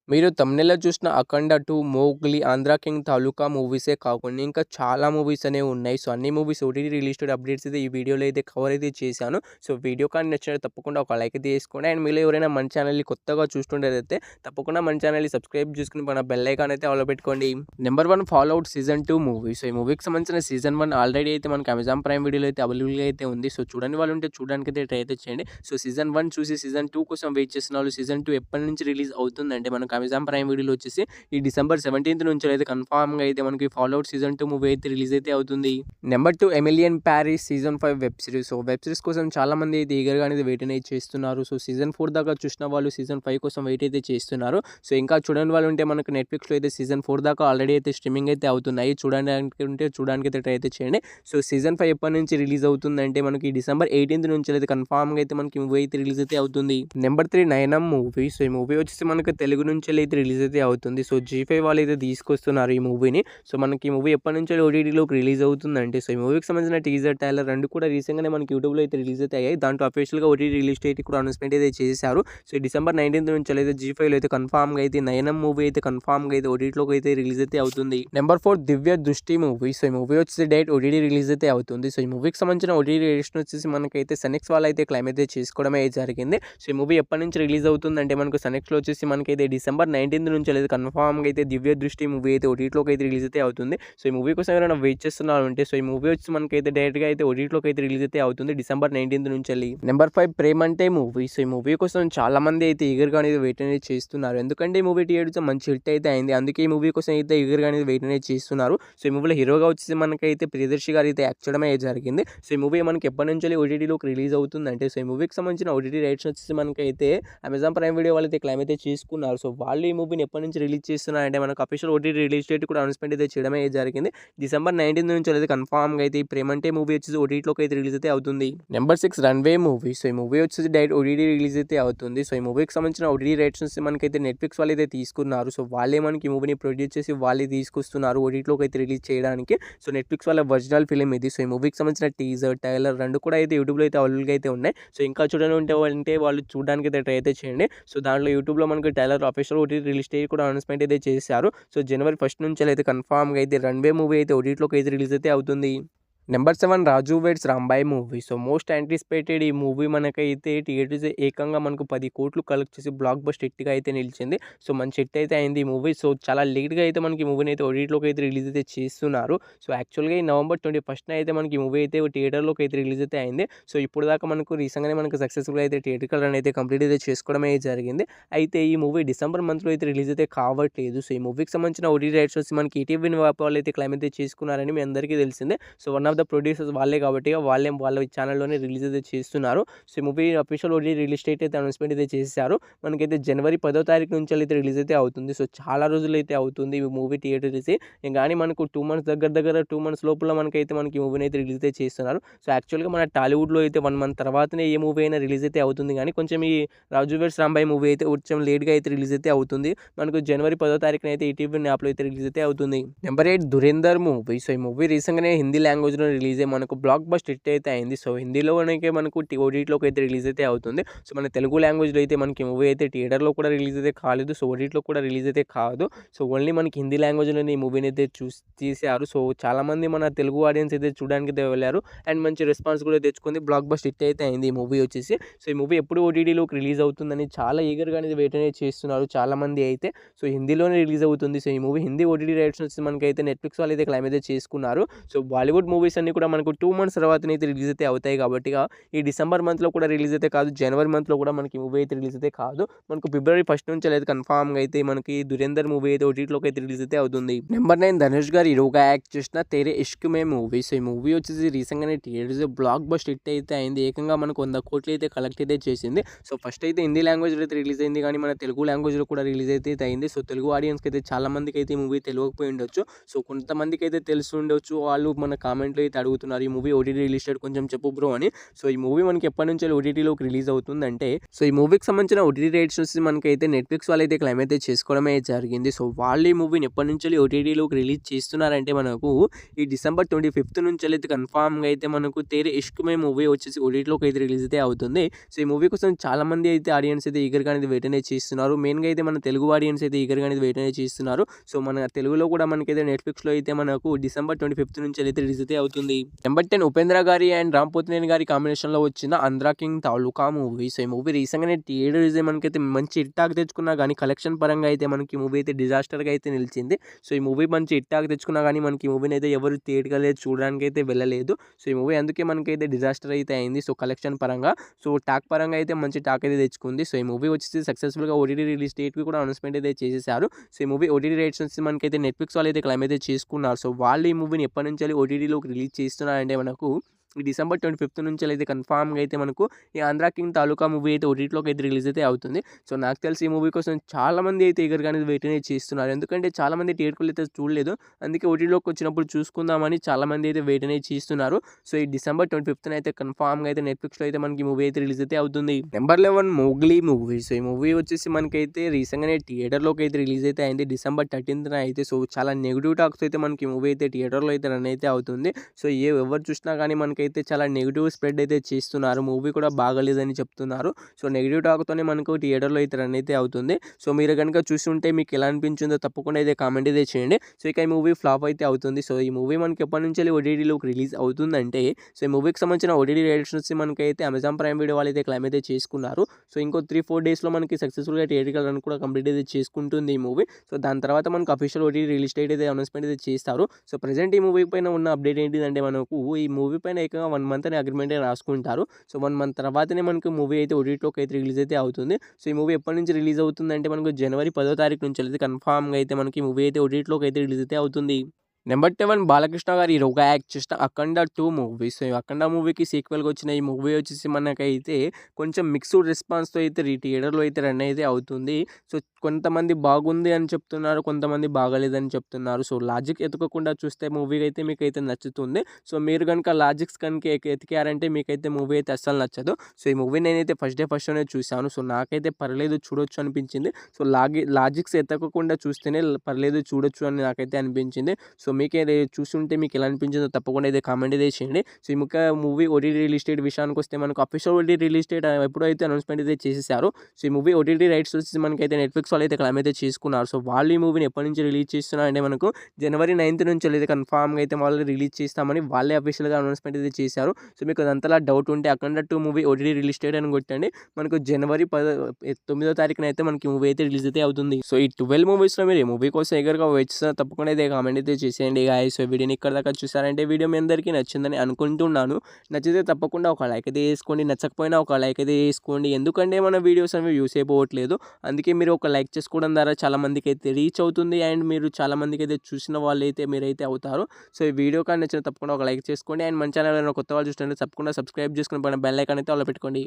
మీరు థంబ్‌నెయిల్‌లో చూసిన 'అఖండ 2', 'Mowgli', 'Andhra king' తాలూకా మూవీసే కాకుండా ఇంకా చాలా మూవీస్ అనేవి ఉన్నాయి. సో, అన్ని movies OTT release date updates అయితే ఈ వీడియోలో అయితే కవర్ అయితే చేశాను. సో, వీడియో కానీ నచ్చినట్లయితే తప్పకుండా ఒక లైక్ అయితే చేసుకోండి. అండ్ మీలో ఎవరైనా మన ఛానల్‌ని కొత్తగా చూస్తుండేదైతే తప్పకుండా మన ఛానల్‌ని సబ్స్క్రైబ్ చేసుకొని మన బెల్ ఐకాన్ అయితే ఆల్‌లో పెట్టుకోండి. Number 1 fall out season 2 movie. So, ఈ మూవీకి సంబంధించిన సీజన్ 1 ఆల్రెడీ అయితే మనకి అమెజాన్ ప్రైమ్ వీడియోలో అయితే అవైలబుల్‌గా అయితే ఉంది. సో, చూడని వాళ్ళు ఉంటే చూడడానికైతే ట్రై అయితే చేయండి. సో, సీజన్ 1 చూసి సీజన్ 2 కోసం వెయిట్ చేస్తున్న వాళ్ళు సీజన్ 2 ఎప్పటి నుంచి రిలీజ్ అవుతుందంటే మనకు అమెజాన్ ప్రైమ్ వీడియోలో వచ్చేసి ఈ డిసెంబర్ 17th నుంచి అయితే కన్ఫామ్‌గా అయితే మనకి ఫాల్ ఔట్ సీజన్ 2 మూవీ అయితే రిలీజ్ అయితే అవుతుంది. Number 2 Emily in Paris season 5 web series. So, web series కోసం చాలా మంది అయితే ఈగర్‌గా అనేది వెయిట్ అనేది చేస్తున్నారు. సో, సీజన్ 4 దాకా చూసిన వాళ్ళు సీజన్ 5 కోసం వెయిట్ అయితే చేస్తున్నారు. సో, ఇంకా చూడని వాళ్ళు ఉంటే మనకు నెట్‌ఫ్లిక్స్‌లో అయితే సీజన్ 4 దాకా ఆల్రెడీ అయితే స్ట్రీమింగ్ అయితే అవుతున్నాయి. చూడడానికి అయితే ట్రై అయితే చేయండి. సో, సీజన్ 5 ఎప్పటి నుంచి రిలీజ్ అవుతుందంటే మనకి డిసెంబర్ 18th నుంచి అయితే కన్ఫామ్‌గా అయితే మనకి మూవీ అయితే రిలీజ్ అయితే అవుతుంది. నెంబర్ 3 నయనం మూవీ. సో, ఈ మూవీ వచ్చేసి మనకు తెలుగు నుంచి అయితే రిలీజ్ అయితే అవుతుంది. సో, జీ5 వాళ్ళు అయితే తీసుకొస్తున్నారు ఈ మూవీని. సో, మనకి ఈ మూవీ ఎప్పటి నుంచో ఓటీటీలోకి రిలీజ్ అవుతుందంటే సో, ఈ మూవీకి సంబంధించిన టీజర్, ట్రైలర్ 2 కూడా రీసెంట్‌గానే మనకి యూట్యూబ్‌లో అయితే రిలీజ్ అయితే అయ్యాయి. దాంట్లో అఫీషియల్‌గా ఓటీటీ రిలీజ్ డేట్ కూడా అనౌన్స్‌మెంట్ అయితే చేశారు. సో, డిసెంబర్ 19th నుంచి అయితే జీ5లో అయితే కన్ఫామ్‌గా అయితే నయనం మూవీ అయితే కన్ఫామ్‌గా అయితే ఓటీటీలోకి అయితే రిలీజ్ అయితే అవుతుంది. నెంబర్ 4 దివ్య దృష్టి మూవీ. సో, ఈ మూవీ వచ్చేసి డైరెక్ట్ ఓటీటీ రిలీజ్ అయితే అవుతుంది. సో, ఈ మూవీకి సంబంధించిన ఓటీటీ రిలీజ్ వచ్చేసి మనకైతే సనెక్స్ వాళ్ళు అయితే క్లైమ్ అయితే చేసుకోవడమే జరిగింది. సో, ఈ మూవీ ఎప్పటి నుంచి రిలీజ్ అవుతుందంటే మనకు సనెక్స్‌లో వచ్చేసి మనకైతే డిసెంబర్ 19th నుంచి అయితే కన్ఫామ్‌గా అయితే దివ్య దృష్టి మూవీ అయితే ఓటీటీలోకి అయితే రిలీజ్ అయితే అవుతుంది. సో, ఈ మూవీ కోసం ఎవరైనా వెయిట్ చేస్తున్నారు అంటే సో, ఈ మూవీ వచ్చి మనకైతే డైరెక్ట్‌గా అయితే ఓటీటీలోకి అయితే రిలీజ్ అయితే అవుతుంది డిసెంబర్ 19th నుంచి. నెంబర్ 5 ప్రేమంటే మూవీ. సో, ఈ మూవీ కోసం చాలా మంది అయితే ఈగర్‌గా అనేది వెయిట్ అనేది చేస్తున్నారు. ఎందుకంటే ఈ మూవీ థియేటర్స్‌లో మంచి హిట్ అయితే అయింది. అందుకే ఈ మూవీ కోసం అయితే ఈగర్‌గా అనేది వెయిట్ అనేది చేస్తున్నారు. సో, ఈ మూవీలో హీరోగా వచ్చేసి మనకైతే ప్రియదర్శి గారు అయితే యాక్ట్ చేయడమే జరిగింది. సో, ఈ మూవీ మనకి ఎప్పటి నుంచి ఓటీటీలోకి రిలీజ్ అవుతుందంటే సో, ఈ మూవీకి సంబంధించిన ఓటీటీ రైట్స్ వచ్చేసి మనకైతే అమెజాన్ ప్రైమ్ వీడియో వాళ్ళు అయితే క్లైమ్ అయితే చేసుకున్నారు. సో, వాళ్ళు ఈ మూవీని ఎప్పటి నుంచి రిలీజ్ చేస్తున్నారంటే మనకు అఫీషియల్ ఓటీటీ రిలీజ్ డేట్ కూడా అనౌన్స్‌మెంట్ అయితే చేయడమే జరిగింది. డిసెంబర్ 19th నుంచి అయితే కన్ఫామ్‌గా అయితే ఈ ప్రేమంటే మూవీ వచ్చేసి ఓటీటీలోకి అయితే రిలీజ్ అయితే అవుతుంది. Number 6 runway movie. సో, ఈ మూవీ వచ్చేసి డైరెక్ట్ ఓటీటీ రిలీజ్ అయితే అవుతుంది. సో, ఈ మూవీకి సంబంధించిన ఓటీటీ రైట్స్ వచ్చి మనకైతే నెట్‌ఫ్లిక్స్ వాళ్ళు అయితే తీసుకున్నారు. సో, వాళ్ళే మనకి ఈ మూవీని ప్రొడ్యూస్ చేసి వాళ్ళే తీసుకొస్తున్నారు ఓటీటీలోకి అయితే రిలీజ్ చేయడానికి. సో, నెట్‌ఫ్లిక్స్ వాళ్ళ ఒరిజినల్ ఫిల్మ్ ఇది. సో, ఈ మూవీకి సంబంధించిన టీజర్, ట్రైలర్ 2 కూడా అయితే యూట్యూబ్‌లో అయితే అవైలబుల్‌గా అయితే ఉన్నాయి. సో, ఇంకా చూడని అంటే వాళ్ళు చూడడానికి అయితే ట్రై అయితే చేయండి. సో, దాంట్లో యూట్యూబ్‌లో మనకి trailer official OTT release date కూడా అనౌన్స్‌మెంట్ అయితే చేశారు. సో, జనవరి 1 నుంచి అయితే కన్ఫామ్‌గా అయితే రన్‌వే మూవీ అయితే ఓటీటీలోకి అయితే రిలీజ్ అయితే అవుతుంది. Number 7 Raju weds Rambai movie. So, most anticipated ఈ మూవీ మనకైతే థియేటర్స్ ఏకంగా మనకు 10 కోట్లు కలెక్ట్ చేసి బ్లాక్ బస్టర్ హిట్‌గా అయితే నిలిచింది. సో, మంచి హిట్ అయితే అయింది ఈ మూవీ. సో, చాలా లేట్‌గా అయితే మనకి ఈ మూవీని అయితే ఓటీటీలోకి అయితే రిలీజ్ అయితే చేస్తున్నారు. సో, యాక్చువల్‌గా ఈ నవంబర్ 21న అయితే మనకి ఈ మూవీ అయితే థియేటర్‌లోకి అయితే రిలీజ్ అయితే అయింది. సో, ఇప్పుడు దాకా మనకు రీసెంట్‌గానే మనకు సక్సెస్‌ఫుల్‌గా అయితే థియేట్రికల్ రన్ అయితే కంప్లీట్ అయితే చేసుకోవడమే జరిగింది. అయితే ఈ మూవీ డిసెంబర్ మంత్‌లో అయితే రిలీజ్ అయితే కావట్లేదు. సో, ఈ మూవీకి సంబంధించిన ఓటీటీ రైట్స్ వచ్చి మనకి ఈటీవీ వాళ్ళు అయితే క్లైమ్ అయితే చేసుకున్నారని మీ అందరికీ తెలిసిందే. So, one of the producers వాళ్ళే కాబట్టి వాళ్ళ ఛానల్‌లోనే రిలీజ్ అయితే చేస్తున్నారు. సో, ఈ movie official OTT release date అయితే అనౌన్స్‌మెంట్ అయితే చేశారు. మనకైతే జనవరి 10వ తారీఖు నుంచి అయితే రిలీజ్ అయితే అవుతుంది. సో, చాలా రోజులు అయితే అవుతుంది ఈ మూవీ థియేటర్ తీసి. కానీ మనకు 2 మంత్స్ దగ్గర 2 మంత్స్ లోపల మనకి ఈ మూవీని అయితే రిలీజ్ అయితే చేస్తున్నారు. సో, యాక్చువల్‌గా మన టాలీవుడ్‌లో అయితే 1 మంత్ తర్వాతనే ఏ మూవీ అయినా రిలీజ్ అయితే అవుతుంది కానీ కొంచెం ఈ రాజు వెడ్స్ రాంబాయ్ మూవీ అయితే కొంచెం లేట్‌గా అయితే రిలీజ్ అయితే అవుతుంది. మనకు జనవరి 10వ తారీఖున అయితే ఈటీవీ యాప్‌లో అయితే రిలీజ్ అయితే అవుతుంది. Number 8 Dhurandhar movie. సో, ఈ మూవీ రీసెంట్‌గానే హిందీ లాంగ్వేజ్‌లో రిలీజ్ అయ్యి మనకు బ్లాక్ బస్టర్ హిట్ అయితే అయింది. సో, హిందీలోనే మనకు ఓటీటీలోకి అయితే రిలీజ్ అయితే అవుతుంది. సో, మన తెలుగు లాంగ్వేజ్‌లో అయితే మనకి మూవీ అయితే థియేటర్‌లో కూడా రిలీజ్ అయితే కాలేదు. సో, ఓటీటీలో కూడా రిలీజ్ అయితే కాదు. సో, ఓన్లీ మనకి హిందీ లాంగ్వేజ్‌లోనే ఈ మూవీని అయితే తీశారు. సో, చాలామంది మన తెలుగు ఆడియన్స్ అయితే చూడడానికి అయితే వెళ్లారు. అండ్ మంచి రెస్పాన్స్ కూడా తెచ్చుకుంది. బ్లాక్ బస్టర్ హిట్ అయితే అయింది ఈ మూవీ వచ్చేసి. సో, ఈ మూవీ ఎప్పుడు ఓటీటీలోకి రిలీజ్ అవుతుందని చాలా ఈగర్‌గా అనేది వెయిట్ అనేది చేస్తున్నారు చాలామంది అయితే. సో, హిందీలోనే రిలీజ్ అవుతుంది. సో, ఈ మూవీ హిందీ ఓటీటీ రైట్స్ వచ్చి మనకైతే నెట్‌ఫ్లిక్స్ వాళ్ళు అయితే క్లైమ్ అయితే చేసుకున్నారు. సో, బాలీవుడ్ మూవీస్ అన్నీ కూడా మనకు 2 మంత్స్ తర్వాతనే అయితే రిలీజ్ అయితే అవుతాయి కాబట్టి ఈ డిసెంబర్ మంత్‌లో కూడా రిలీజ్ అయితే కాదు. జనవరి మంత్‌లో కూడా మనకి మూవీ అయితే రిలీజ్ అయితే కాదు. మనకు ఫిబ్రవరి 1 నుంచి అయితే కన్ఫామ్‌గా అయితే మనకి దురేందర్ మూవీ అయితే ఓటీటీలోకి అయితే రిలీజ్ అయితే అవుతుంది. నెంబర్ 9 ధనుష్ గారు హీరోగా యాక్ట్ చేసిన 'తేరే ఇష్క్ మే' మూవీ. సో, ఈ మూవీ వచ్చేసి రీసెంట్‌గానే థియేటర్స్ బ్లాక్ బస్టర్ హిట్ అయితే అయింది. ఏకంగా మనకు 100 కోట్లు అయితే కలెక్ట్ అయితే చేసింది. సో, ఫస్ట్ అయితే హిందీ లాంగ్వేజ్‌లో అయితే రిలీజ్ అయింది కానీ మన తెలుగు లాంగ్వేజ్‌లో కూడా రిలీజ్ అయితే అయింది. సో, తెలుగు ఆడియన్స్‌కి అయితే చాలా మందికి అయితే ఈ మూవీ తెలియకపోయి ఉండొచ్చు. సో, కొంతమందికి అయితే తెలిసి ఉండొచ్చు. వాళ్ళు మన కామెంట్‌లో అయితే అడుగుతున్నారు ఈ మూవీ ఓటీటీ రిలీజ్ డేట్ కొంచెం చెప్పు బ్రో అని. సో ఈ మూవీ మనకి ఎప్పటి నుంచి ఓటీటీలోకి రిలీజ్ అవుతుందంటే, సో ఈ మూవీకి సంబంధించిన ఓటీటీ రైట్స్ వచ్చి మనకైతే నెట్ఫ్లిక్స్ వాళ్ళైతే క్లెయిమ్ అయితే చేసుకోవడమే జరిగింది. సో వాళ్ళు ఈ మూవీని ఎప్పటి నుంచి ఓటీటీలోకి రిలీజ్ చేస్తున్నారంటే మనకు ఈ డిసెంబర్ 25 నుంచి అయితే కన్ఫామ్గా అయితే మనకు తేరే ఇష్క్ మే మూవీ వచ్చేసి ఓటీటీలోకి అయితే రిలీజ్ అయితే అవుతుంది. సో ఈ మూవీ కోసం చాలా మంది అయితే ఆడియన్స్ అయితే ఈగర్గా అనేది వెయిట్ అనేది చేస్తున్నారు. మెయిన్గా అయితే మన తెలుగు ఆడియన్స్ అయితే ఈగర్గా అనేది వెయిట్ అనేది చేస్తున్నారు. సో మన తెలుగులో కూడా మనకైతే నెట్ఫ్లిక్స్లో అయితే మనకు డిసెంబర్ 25 నుంచి అయితే రిలీజ్ అయితే అవుతుంది. నెంబర్ 10 ఉపేంద్ర గారి అండ్ రామ్ పోతినేని గారి కాంబినేషన్లో వచ్చిన ఆంధ్రా కింగ్ తాలూకా మూవీ. సో ఈ మూవీ రీసెంట్గానే థియేటర్ రిలీజ్ మనకైతే మంచి హిట్టాక్ తెచ్చుకున్నా కానీ కలెక్షన్ పరంగా అయితే మనకి మూవీ అయితే డిజాస్టర్గా అయితే నిలిచింది. సో ఈ మూవీ మంచి హిట్టాక్ తెచ్చుకున్నా కానీ మనకి ఈ మూవీని అయితే ఎవరు థియేటర్కి అయితే చూడడానికి అయితే వెళ్ళలేదు. సో ఈ మూవీ అందుకే మనకైతే డిజాస్టర్ అయితే అయింది. సో కలెక్షన్ పరంగా, సో టాక్ పరంగా అయితే మంచి టాక్ అయితే తెచ్చుకుంది. సో ఈ మూవీ వచ్చేసి సక్సెస్ఫుల్గా ఓటీటీ రిలీజ్ డేట్కి కూడా అనౌన్స్మెంట్ అయితే చేసేసారు. సో ఈ మూవీ ఓటీటీ రైట్స్ వచ్చి మనకైతే నెట్ఫ్లిక్స్ వాళ్ళు అయితే క్లెయిమ్ అయితే చేసుకున్నారు. సో వాళ్ళు ఈ మూవీని ఎప్పటి నుంచి ఓటీటీలోకి రిలీజ్ చేస్తున్నారంటే మనకు ఈ డిసెంబర్ 25 నుంచి అయితే కన్ఫామ్గా అయితే మనకు ఈ ఆంధ్రా కింగ్ తాలూకా మూవీ అయితే ఓటీటీలోకి అయితే రిలీజ్ అయితే అవుతుంది. సో నాకు తెలిసి ఈ మూవీ కోసం చాలామంది అయితే ఈగర్గా అనేది వెయిట్ అనేది చేస్తున్నారు. ఎందుకంటే చాలామంది థియేటర్లు అయితే చూడలేదు, అందుకే ఓటీటీలోకి వచ్చినప్పుడు చూసుకుందామని చాలామంది అయితే వెయిట్ అనేది చేస్తున్నారు. సో ఈ డిసెంబర్ 25 అయితే కన్ఫామ్గా అయితే నెట్ఫ్లిక్స్లో అయితే మనకి మూవీ అయితే రిలీజ్ అయితే అవుతుంది. Number 11 Mowgli movie. సో ఈ మూవీ వచ్చేసి మనకైతే రీసెంట్గానే థియేటర్లోకి అయితే రిలీజ్ అయితే అయింది డిసెంబర్ 13న అయితే. సో చాలా నెగిటివ్ టాక్స్ అయితే మనకి మూవీ అయితే థియేటర్లో అయితే రన్ అయితే అవుతుంది. సో ఎవరు చూసినా కానీ మనకైతే చాలా నెగిటివ్ స్ప్రెడ్ అయితే చేస్తున్నారు. మూవీ కూడా బాగలేదని చెప్తున్నారు. సో నెగిటివ్ టాక్తోనే మనకు థియేటర్లో అయితే రన్ అయితే అవుతుంది. సో మీరు కనుక చూస్తుంటే మీకు ఎలా అనిపించిందో తప్పకుండా అయితే కామెంట్ అయితే చేయండి. సో ఇక ఈ మూవీ ఫ్లాప్ అయితే అవుతుంది. సో ఈ మూవీ మనకి ఎప్పటి నుంచి ఓటీటీలోకి రిలీజ్ అవుతుందంటే, సో ఈ మూవీకి సంబంధించిన ఓటీటీ రైట్స్ వచ్చి మనకైతే అమెజాన్ ప్రైమ్ వీడియో వాళ్ళు అయితే క్లెయిమ్ అయితే చేసుకున్నారు. సో ఇంకో 3-4 డేస్లో మనకి సక్సెస్ఫుల్గా థియేటర్కి రన్ కూడా కంప్లీట్ అయితే చేసుకుంటుంది ఈ మూవీ. సో దాని తర్వాత మనకు అఫీషియల్ ఓటీటీ రిలీజ్ డేట్ అయితే అనౌన్స్మెంట్ అయితే చేస్తారు. సో ప్రజెంట్ ఈ మూవీ పైన ఉన్న అప్డేట్ ఏంటిదంటే మనకు ఈ మూవీ పైన ఏకంగా 1 మంత్ అనే అగ్రిమెంట్ రాసుకుంటారు. సో 1 మంత్ తర్వాతనే మనకు మూవీ అయితే ఓటీటీలోకి అయితే రిలీజ్ అయితే అవుతుంది. సో ఈ మూవీ ఎప్పటి నుంచి రిలీజ్ అవుతుందంటే మనకు జనవరి 10వ తారీఖు నుంచి అయితే కన్ఫామ్గా అయితే మనకి మూవీ అయితే ఓటీటీలోకి అయితే రిలీజ్ అయితే అవుతుంది. నెంబర్ 7 బాలకృష్ణ గారు హీరోగా యాక్ట్ చేసిన అఖండ 2 మూవీ. సో ఈ అఖండ మూవీకి సీక్వెల్గా వచ్చిన ఈ మూవీ వచ్చేసి మనకైతే కొంచెం మిక్స్డ్ రెస్పాన్స్తో అయితే థియేటర్లో అయితే రన్ అయితే అవుతుంది. సో కొంతమంది బాగుంది అని చెప్తున్నారు, కొంతమంది బాగలేదని చెప్తున్నారు. సో లాజిక్ ఎతకకుండా చూస్తే మూవీ అయితే మీకైతే నచ్చుతుంది. సో మీరు కనుక లాజిక్స్ కనుక ఎతికారంటే మీకైతే మూవీ అయితే అస్సలు నచ్చదు. సో ఈ మూవీ నేనైతే ఫస్ట్ షోనే చూశాను. సో నాకైతే పర్లేదు చూడొచ్చు అనిపించింది. సో లాజిక్స్ ఎతకకుండా చూస్తేనే పర్లేదు చూడొచ్చు అని నాకైతే అనిపించింది. సో మీకే చూస్తుంటే మీకు ఎలా అనిపించిందో తప్పకుండా అయితే కామెంట్ అయితే చేయండి. సో ఈ మూవీ ఓటీటీ రిలీజ్ డేట్ విషయానికి వస్తే మనకు అఫీషియల్ ఓటీటీ రిలీజ్ డేట్ ఎప్పుడైతే అనౌన్స్మెంట్ అయితే చేసేసారు. సో ఈ మూవీ ఓటీటీ రైట్స్ వచ్చి మనకైతే నెట్ఫ్లిక్స్ వాళ్ళు అయితే క్లెయిమ్ అయితే చేసుకున్నారు. సో వాళ్ళు ఈ మూవీని ఎప్పటి నుంచి రిలీజ్ చేస్తున్నారంటే మనకు జనవరి 9th నుంచి అయితే కన్ఫామ్గా అయితే వాళ్ళు రిలీజ్ చేస్తామని వాళ్ళే అఫీషియల్గా అనౌన్స్మెంట్ అయితే చేశారు. సో మీకు అదంతలా డౌట్ ఉంటే అఖండ 2 మూవీ ఓటీటీ రిలీజ్ డేట్ అని కొట్టండి. మనకు జనవరి 9వ తారీఖున అయితే మనకి మూవీ అయితే రిలీజ్ అయితే అవుతుంది. సో ఈ 12 మూవీస్లో మీరు ఈ మూవీ కోసం ఎగరగా వెయిట్ చేస్తే తప్పకుండా అయితే కామెంట్ అయితే చేసేయండి గాయ్స్. సో వీడియోని ఇక్కడ దాకా చూసారంటే వీడియో మీ అందరికీ నచ్చిందని అనుకుంటున్నాను. నచ్చితే తప్పకుండా ఒక లైక్ అయితే వేసుకోండి, నచ్చకపోయినా ఒక లైక్ అయితే వేసుకోండి. ఎందుకంటే మన వీడియోస్ అనేవి యూస్ అయిపోవట్లేదు, అందుకే మీరు ఒక లైక్ చేసుకోవడం ద్వారా చాలా మందికి అయితే రీచ్ అవుతుంది అండ్ మీరు చాలా మందికి అయితే చూసిన వాళ్ళు అయితే మీరైతే అవుతారు. సో ఈ వీడియో కానీ నచ్చిన తప్పకుండా ఒక లైక్ చేసుకోండి అండ్ మన ఛానల్ కొత్త వాళ్ళు చూస్తుంటే తప్పకుండా సబ్స్క్రైబ్ చేసుకుని పైన బెల్ ఐకాన్ అయితే అలా పెట్టుకోండి.